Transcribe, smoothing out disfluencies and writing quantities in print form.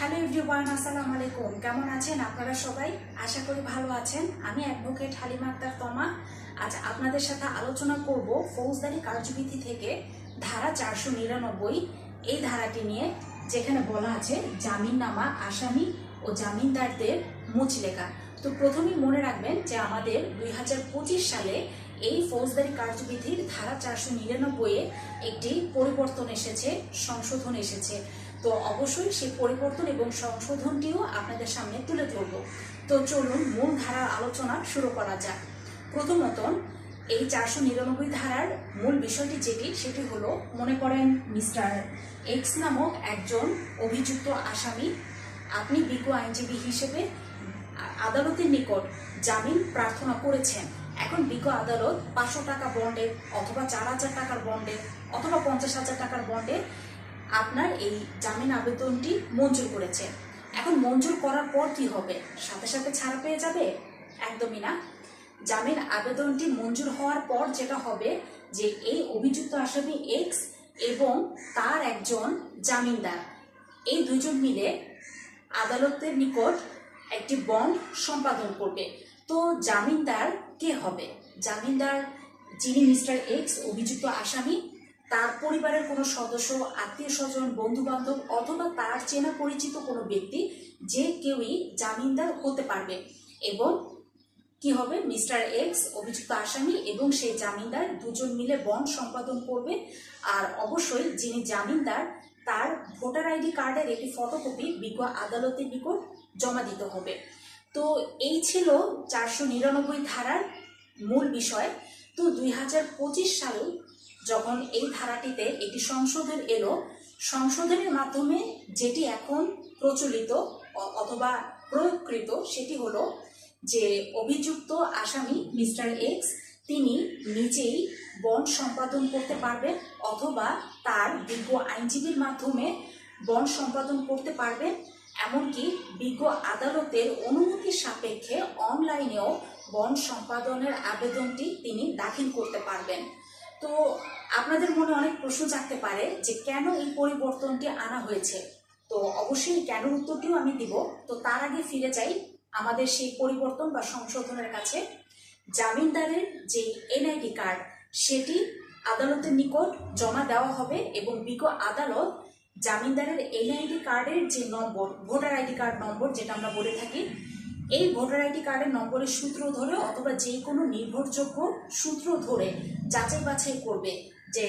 Hello everyone, আসসালামু আলাইকুম। কেমন আছেন আপনারা সবাই? আশা করি ভালো আছেন। আমি অ্যাডভোকেট হালিমা আক্তার তমা। আজ আপনাদের সাথে আলোচনা করব ফৌজদারি কার্যবিধি থেকে ধারা 499 এই ধারাটি নিয়ে, যেখানে বলা আছে জামিননামা আসামি ও জামিনদারদের মুচলেখা। তো প্রথমেই মনে রাখবেন যে আমাদের 2025 সালে এই ফৌজদারি কার্যবিধির ধারা 499-এ একটি পরিবর্তন এসেছে, সংশোধন এসেছে। তো অবশ্যই সেই পরিবর্তন এবং সংশোধনটিও আপনাদের সামনে তুলে ধরব। তো চলুন মূল ধারার আলোচনা শুরু করা যাক। প্রথমত, এই 499 ধারার মূল বিষয়টি সেটি হলো, মনে করেন মিস্টার এক্স নামক একজন অভিযুক্ত আসামি, আপনি বিজ্ঞ আইনজীবী হিসেবে আদালতের নিকট জামিন প্রার্থনা করেছেন। এখন বিজ্ঞ আদালত 500 টাকা বন্ডে অথবা 4000 টাকার বন্ডে অথবা 50,000 টাকার বন্ডে আপনার এই জামিন আবেদনটি মঞ্জুর করেছে। এখন মঞ্জুর করার পর কি হবে? সাথে সাথে ছাড়া পেয়ে যাবে? একদমই না। জামিন আবেদনটি মঞ্জুর হওয়ার পর যেটা হবে যে এই অভিযুক্ত আসামি এক্স এবং তার একজন জামিনদার, এই দুজন মিলে আদালতের নিকট একটি বন্ড সম্পাদন করবে। তো জামিনদার কে হবে? জামিনদার যিনি মিস্টার এক্স অভিযুক্ত আসামি, তার পরিবারের কোনো সদস্য, আত্মীয় স্বজন, বন্ধু বান্ধব অথবা তার চেনা পরিচিত কোনো ব্যক্তি, যে কেউই জামিনদার হতে পারবে। এবং কি হবে? মিস্টার এক্স অভিযুক্ত আসামি এবং সেই জামিনদার দুজন মিলে বন্ড সম্পাদন করবে। আর অবশ্যই যিনি জামিনদার, তার ভোটার আইডি কার্ডের একটি ফটোকপি বিজ্ঞ আদালতের নিকট জমা দিতে হবে। তো এই ছিল 499 ধারার মূল বিষয়। তো 2025 সালে যখন এই ধারাটিতে একটি সংশোধন এলো, সংশোধনের মাধ্যমে যেটি এখন প্রচলিত অথবা প্রয়োগকৃত সেটি হলো যে অভিযুক্ত আসামি মিস্টার এক্স তিনি নিজেই বন্ড সম্পাদন করতে পারবেন অথবা তার বিজ্ঞ আইনজীবীর মাধ্যমে বন্ড সম্পাদন করতে পারবেন। এমনকি বিজ্ঞ আদালতের অনুমতি সাপেক্ষে অনলাইনেও বন্ড সম্পাদনের আবেদনটি তিনি দাখিল করতে পারবেন। তো আপনাদের মনে অনেক প্রশ্ন জাগতে পারে যে কেন এই পরিবর্তনটি আনা হয়েছে। তো অবশ্যই কেন উত্তরটিও আমি দিব। তো তার আগে ফিরে যাই আমাদের সেই পরিবর্তন বা সংশোধনের কাছে। জামিনদারের যে এনআইডি কার্ড সেটি আদালতের নিকট জমা দেওয়া হবে এবং বিজ্ঞ আদালত জামিনদারের এনআইডি কার্ডের যে নম্বর, ভোটার আইডি কার্ড নম্বর যেটা আমরা বলে থাকি, এই ভোটার আইডি কার্ডের নম্বরের সূত্র ধরে অথবা যে কোনো নির্ভরযোগ্য সূত্র ধরে যাচাই বাছাই করবে যে